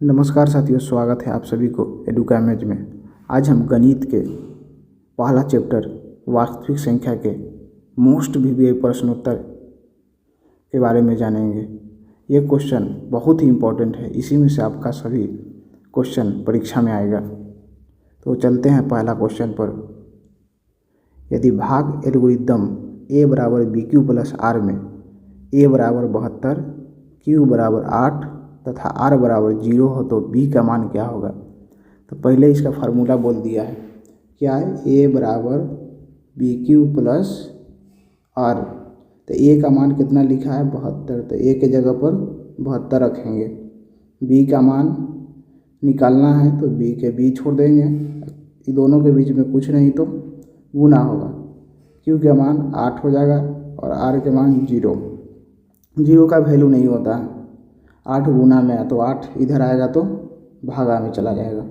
नमस्कार साथियों, स्वागत है आप सभी को एडुकैमेज में। आज हम गणित के पहला चैप्टर वास्तविक संख्या के मोस्ट वीवीआई प्रश्नोत्तर के बारे में जानेंगे। ये क्वेश्चन बहुत ही इम्पोर्टेंट है, इसी में से आपका सभी क्वेश्चन परीक्षा में आएगा। तो चलते हैं पहला क्वेश्चन पर। यदि भाग एल्गोरिदम a बराबर बी क्यू प्लस आर में a बराबर 72, q बराबर 8 तथा r बराबर 0 हो तो b का मान क्या होगा। तो पहले इसका फार्मूला बोल दिया है, क्या है, a बराबर बी क्यू प्लस आर। तो a का मान कितना लिखा है, 72, तो a के जगह पर 72 रखेंगे। b का मान निकालना है तो b के b छोड़ देंगे, इन दोनों के बीच में कुछ नहीं तो गुना होगा। q का मान 8 हो जाएगा और r के मान 0। 0 का वैल्यू नहीं होता है, 8 गुना में है तो 8 इधर आएगा तो भागा में चला जाएगा।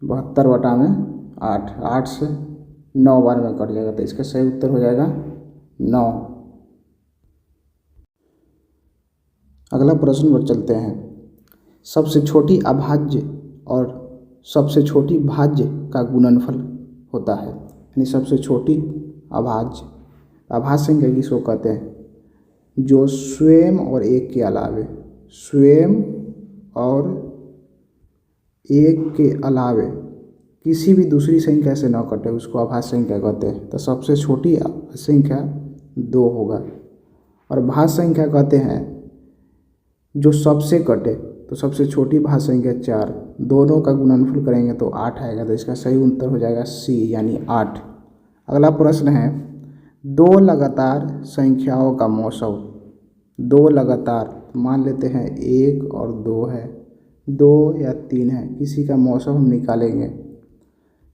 72 बटा में 8, 8 से 9 बार में कट जाएगा, तो इसका सही उत्तर हो जाएगा 9। अगला प्रश्न पर चलते हैं। सबसे छोटी अभाज्य और सबसे छोटी भाज्य का गुणनफल होता है, यानी सबसे छोटी अभाज्य। अभाज्य संख्या किसको कहते हैं, जो स्वयं और एक के अलावे, स्वयं और एक के अलावे किसी भी दूसरी संख्या से न कटे, उसको अभाज्य संख्या कहते हैं। तो सबसे छोटी संख्या 2 होगा। और भाज्य संख्या कहते हैं जो सबसे कटे, तो सबसे छोटी भाज्य संख्या 4, दोनों का गुणनफल करेंगे तो 8 आएगा। तो इसका सही उत्तर हो जाएगा सी, यानी 8। अगला प्रश्न है, 2 लगातार संख्याओं का मौसम। 2 लगातार, मान लेते हैं 1 और 2 है, 2 या 3 है, किसी का मौसम हम निकालेंगे।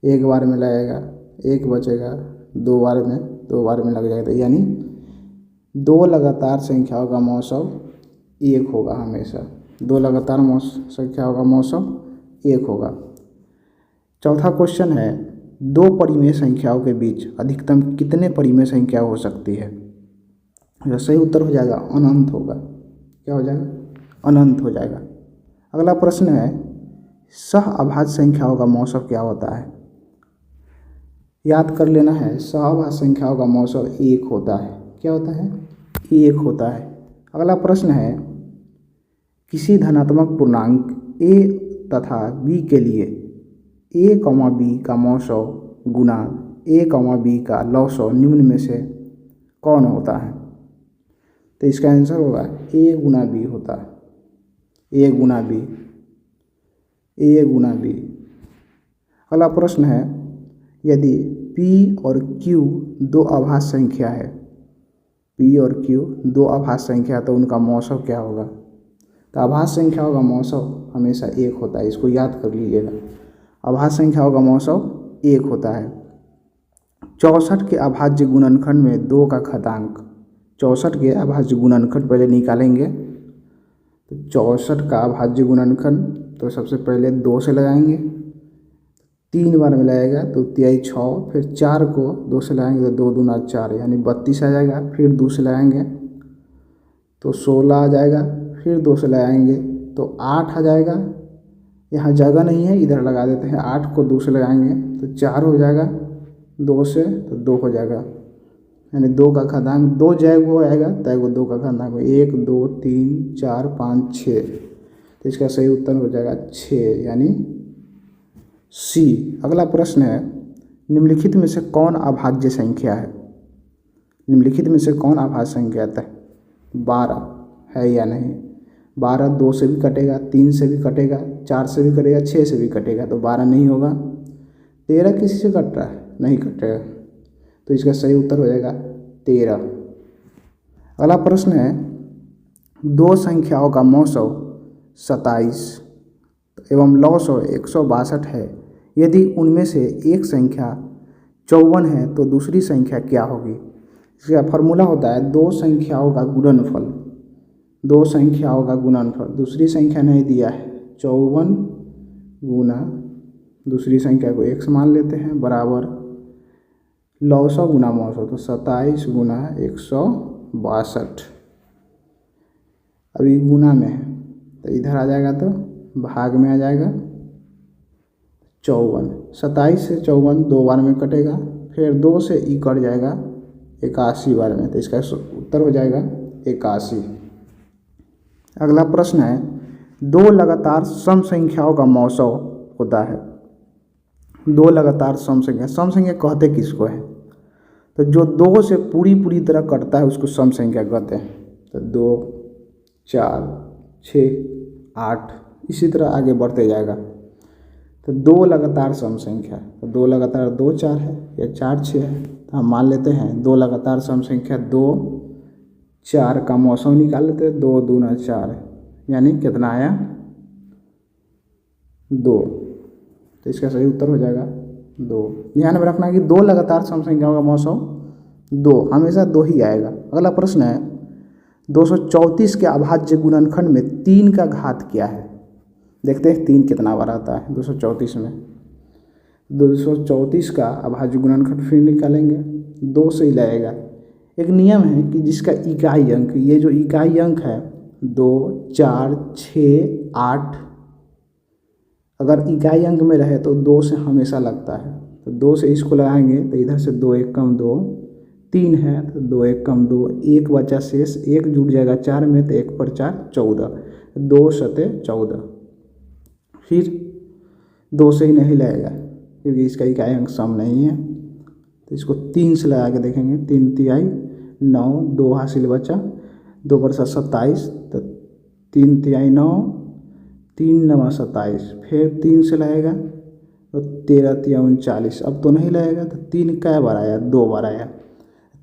एक बार में लगेगा, एक बचेगा, 2 बार में, 2 बार में लग जाएगा। तो यानी 2 लगातार संख्याओं का मौसम 1 होगा हमेशा। 2 लगातार संख्याओं का मौसम 1 होगा। चौथा क्वेश्चन है, 2 परिमेय संख्याओं के बीच अधिकतम कितने परिमेय संख्या हो सकती है। तो सही उत्तर हो जाएगा अनंत होगा। क्या हो जाएगा, अनंत हो जाएगा। अगला प्रश्न है, सह अभाज्य संख्याओं का मौसम क्या होता है। याद कर लेना है, सह अभाज्य संख्याओं का मौसम 1 होता है। क्या होता है, 1 होता है। अगला प्रश्न है, किसी धनात्मक पूर्णांक a तथा b के लिए a, b का मौसम गुना a, b का लौसव निम्न में से कौन होता है। तो इसका आंसर होगा a गुना b होता है, a Guna b, a Guna b। अगला प्रश्न है, यदि p और q 2 अभाज्य संख्या है, p और q 2 अभाज्य संख्या, तो उनका मौसम क्या होगा। तो अभाज्य संख्याओं का मौसम हमेशा 1 होता है, इसको याद कर लीजिएगा। अभाज्य संख्याओं का मौसम 1 होता है। 64 के अभाज्य गुणनखंड में 2 का घातांक। 64 के अभाज्य गुणनखंड पहले निकालेंगे। तो 64 का अभाज्य गुणनखंड, तो सबसे पहले 2 से लगाएंगे, 3 बार में लगाएगा तो 3 6, फिर 4 को 2 से लगाएंगे तो 2 दूना 4, यानी 32 आ जाएगा। फिर 2 से लगाएंगे तो 16 आ जाएगा, फिर 2 से लगाएंगे तो 8 आ जाएगा। यहाँ जगह नहीं है, इधर लगा देते हैं, 8 को 2 से लगाएंगे तो 4 हो जाएगा, 2 से तो 2 हो जाएगा, यानी 2 का घातांक 2 जय वो आएगा, तय वो 2 का घातांक 1 2 3 4 5 6। तो इसका सही उत्तर हो जाएगा 6, यानी सी। अगला प्रश्न है, निम्नलिखित में से कौन अभाज्य संख्या है। निम्नलिखित में से कौन अभाज्य संख्या है, 12 है या नहीं। 12 2 से भी कटेगा, 3 से भी कटेगा, 4 से भी कटेगा, 6 से भी कटेगा, तो 12 नहीं होगा। 13 किसी से कट रहा है, नहीं कटेगा, तो इसका सही उत्तर हो जाएगा 13। अगला प्रश्न है, 2 संख्याओं का मौसम 27 एवं लौसव 162 है। यदि उनमें से एक संख्या 54 है तो दूसरी संख्या क्या होगी। इसका फॉर्मूला होता है 2 संख्याओं का गुणनफल। 2 संख्याओं का गुणनफल, दूसरी संख्या नहीं दिया है, 54 गुना दूसरी संख्या को x मान लेते हैं, बराबर लौसव गुना मौसव, तो 27 गुना 162। अभी गुना में है तो इधर आ जाएगा तो भाग में आ जाएगा 54। 27 से 54 2 बार में कटेगा, फिर 2 से ई कट जाएगा 81 बार में, तो इसका उत्तर हो जाएगा 81। अगला प्रश्न है, दो लगातार सम संख्याओं का मौसम होता है। दो लगातार सम संख्या कहते किसको है? तो जो 2 से पूरी तरह कटता है उसको सम संख्या कहते हैं। तो 2, 4, 6, 8 इसी तरह आगे बढ़ते जाएगा। तो 2 लगातार सम संख्या, तो 2 लगातार 2 4 है या 4 6 है, तो हम मान लेते हैं 2 लगातार सम संख्या 2 4 का मौसम निकाल लेते हैं। 2 दूना 4 यानी कितना आया 2, तो इसका सही उत्तर हो जाएगा 2। ध्यान में रखना कि 2 लगातार सम संख्याओं का मौसम 2 हमेशा 2 ही आएगा। अगला प्रश्न है, 234 के अभाज्य गुणनखंड में 3 का घात क्या है? देखते हैं 3 कितना बार आता है 234 में। 234 का अभाज्य गुणनखंड फिर निकालेंगे, 2 से ही लगेगा। एक नियम है कि जिसका इकाई अंक, ये जो इकाई अंक है 2 4 6 8, अगर इकाई अंक में रहे तो 2 से हमेशा लगता है। तो 2 से इसको लगाएंगे तो इधर से 2 1 कम 2 3 है, तो 2 1 कम 2 1 बचा शेष, 1 जुड़ जाएगा 4 में, तो 1 पर 4 14, 2 सते 14। फिर 2 से ही नहीं लगेगा क्योंकि इसका इकाई अंक सम नहीं है, तो इसको 3 से लगा के देखेंगे। 3 तिहाई 9, 2 हासिल बचा, 2 पर 7 27, तो 3 तिहाई 9, 3 9 27, फिर 3 से लगेगा तो 13 तिया 39। अब तो नहीं लगेगा, तो 3 कै बार आया 2 बार आया,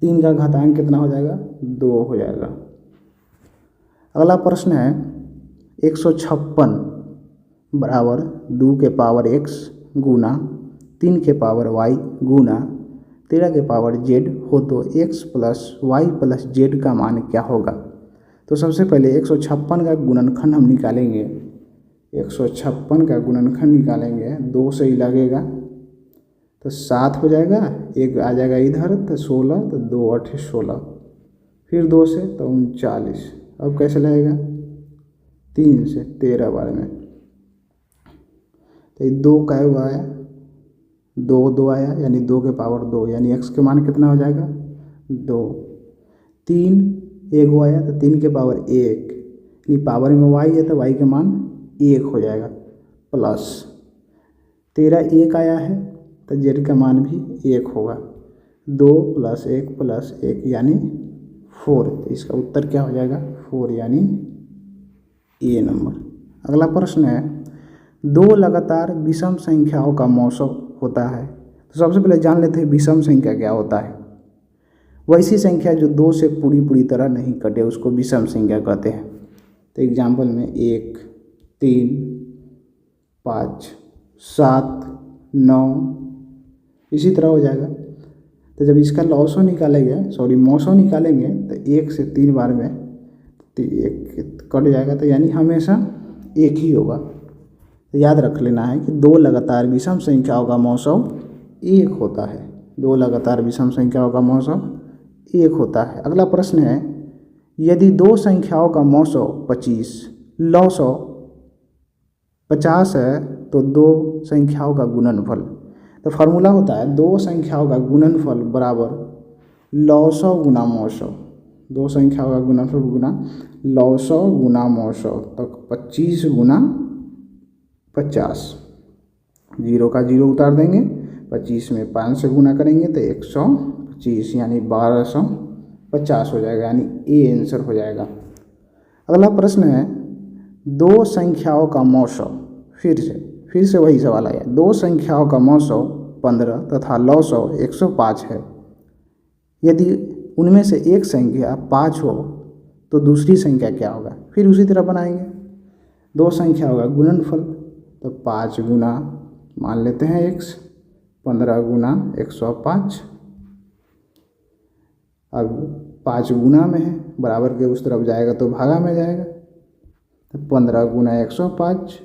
3 का घातांक कितना हो जाएगा 2 हो जाएगा। अगला प्रश्न है, 156 बराबर 2 के पावर x गुना 3 के पावर y गुना 13 के पावर z हो तो x plus Y plus Z का मान क्या होगा? तो सबसे पहले 156 का गुणनखंड हम निकालेंगे। 156 का गुणनखंड निकालेंगे, 2 से ही लगेगा तो 7 हो जाएगा, 1 आ जाएगा इधर तो 16, तो 2 8 16, फिर 2 से तो 39। अब कैसे लगेगा 3 से 13 बार में, तो 2 का हुआ आया 2 2 आया यानी 2 के पावर 2, यानी x के मान कितना हो जाएगा 2। 3 1 आया तो 3 के पावर 1, यानी पावर में y है तो y के मान 1 हो जाएगा, प्लस 13 1 आया है तो z का मान भी 1 होगा। 2 + 1 + 1 यानी 4, तो इसका उत्तर क्या हो जाएगा 4 यानी ए नंबर। अगला प्रश्न है, 2 लगातार विषम संख्याओं का मौसम होता है। तो सबसे पहले जान लेते हैं विषम संख्या क्या होता है। वैसी संख्या जो 2 से पूरी तरह नहीं कटे उसको विषम संख्या कहते हैं। तो एग्जाम्पल में 1 3 5 7 9 इसी तरह हो जाएगा। तो जब इसका मौसम निकालेंगे तो 1 से 3 बार में 1 कट जाएगा, तो यानी हमेशा 1 ही होगा। तो याद रख लेना है कि 2 लगातार विषम संख्याओं का मौसम 1 होता है। 2 लगातार विषम संख्याओं का मौसम 1 होता है। अगला प्रश्न है, यदि 2 संख्याओं का मौसम 25 लौसौ 50 है तो 2 संख्याओं का गुणनफल। तो फार्मूला होता है 2 संख्याओं का गुणनफल बराबर लौसौ गुना मौसौ। 2 संख्याओं का गुणनफल गुना लौसौ गुना मौसौ, तो 25 गुना 50, 0 का 0 उतार देंगे, 25 में 5 से गुना करेंगे तो 125 यानी 1250 हो जाएगा, यानी ए आंसर हो जाएगा। अगला प्रश्न है, 2 संख्याओं का मौसम, फिर से वही सवाल आया। 2 संख्याओं का मौसम 15 तथा लौसौ 105 है। यदि उनमें से एक संख्या 5 हो तो दूसरी संख्या क्या होगा? फिर उसी तरह बनाएंगे। 2 संख्याओं का गुणनफल, तो 5 गुना मान लेते हैं x, 15 गुना 105। अब 5 गुना में है, बराबर के उस तरफ जाएगा तो भागा में जाएगा, तो 15 गुना 105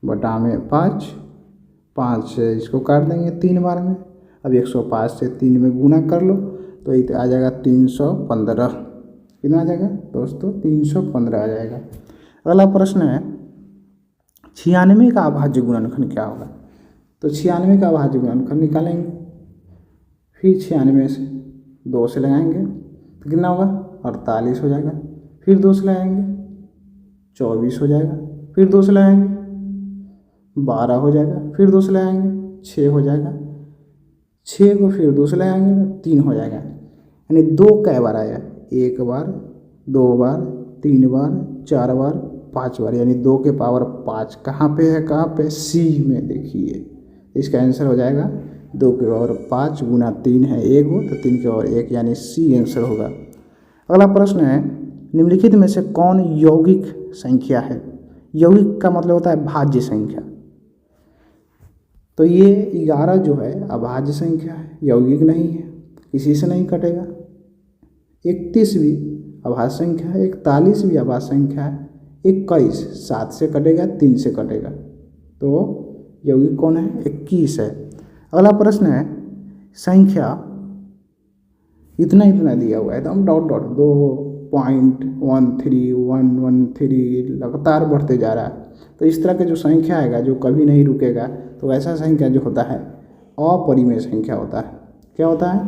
बटा में 5 से इसको काट देंगे 3 बार में। अब 105 से 3 में गुना कर लो तो ये आ जाएगा 315। कितना आ जाएगा दोस्तों? 315 आ जाएगा। अगला प्रश्न है, 96 का अभाज्य गुणनखंड क्या होगा? तो 96 का अभाज्य गुणनखंड निकालेंगे, फिर 96 से 2 से लगाएंगे तो कितना होगा? 48 हो जाएगा। फिर 2 से लगाएंगे 24 हो जाएगा। फिर 2 से लगाएंगे 12 हो जाएगा। फिर 2 से लगाएंगे 6 हो जाएगा। 6 को फिर 2 से लगाएंगे तो 3 हो जाएगा। यानी 2 कै बार आया? 1 बार, 2 बार, 3 बार, 4 बार, 5 बार, यानी 2 के पावर 5 कहाँ पे है? कहाँ पे? सी में। देखिए इसका आंसर हो जाएगा 2 के पावर 5 गुना 3 है 1 हो तो 3 के पावर 1, यानी सी आंसर होगा। अगला प्रश्न है, निम्नलिखित में से कौन यौगिक संख्या है? यौगिक का मतलब होता है भाज्य संख्या। तो ये 11 जो है अभाज्य संख्या है, यौगिक नहीं है, किसी से नहीं कटेगा। 31 भी अभाज्य संख्या है, 41 भी अभाज्य संख्या है, 21 7 से कटेगा, 3 से कटेगा। तो यौगिक कौन है? 21 है। अगला प्रश्न है, संख्या इतना इतना दिया हुआ है एकदम डॉट डॉट 2.13 लगातार बढ़ते जा रहा है। तो इस तरह के जो संख्या आएगा जो कभी नहीं रुकेगा, तो ऐसा संख्या जो होता है अपरिमेय संख्या होता है। क्या होता है?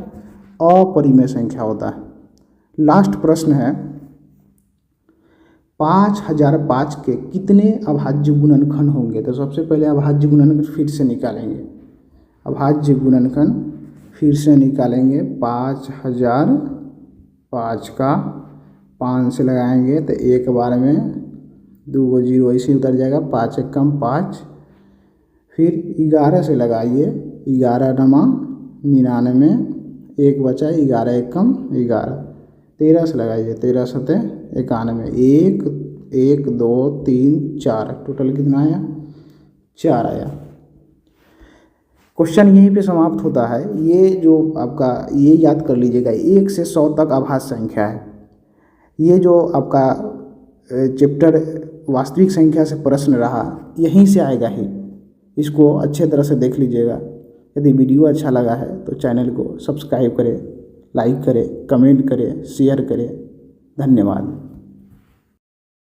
अपरिमेय संख्या होता है। लास्ट प्रश्न है, 5005 के कितने अभाज्य गुणनखंड होंगे? तो सबसे पहले अभाज्य गुणनखंड फिर से निकालेंगे। अभाज्य गुणनखंड फिर से निकालेंगे। 5005 का 5 से लगाएंगे तो एक बार में 2 0 ऐसे उतर जाएगा, 5 1 कम 5। फिर 11 से लगाइए, 11 नमा 99, 1 बचा, 11 1 कम 11। 13 से लगाइए, 13 सते 91, 1 1 2 3 4, टोटल कितना आया? 4 आया। क्वेश्चन यहीं पे समाप्त होता है। ये जो आपका ये याद कर लीजिएगा, 1 से 100 तक अभाज्य संख्या है। ये जो आपका चैप्टर वास्तविक संख्या से प्रश्न रहा, यहीं से आएगा ही। इसको अच्छे तरह से देख लीजिएगा। यदि वीडियो अच्छा लगा है तो चैनल को सब्सक्राइब करें, लाइक करें, कमेंट करें, शेयर करें। धन्यवाद।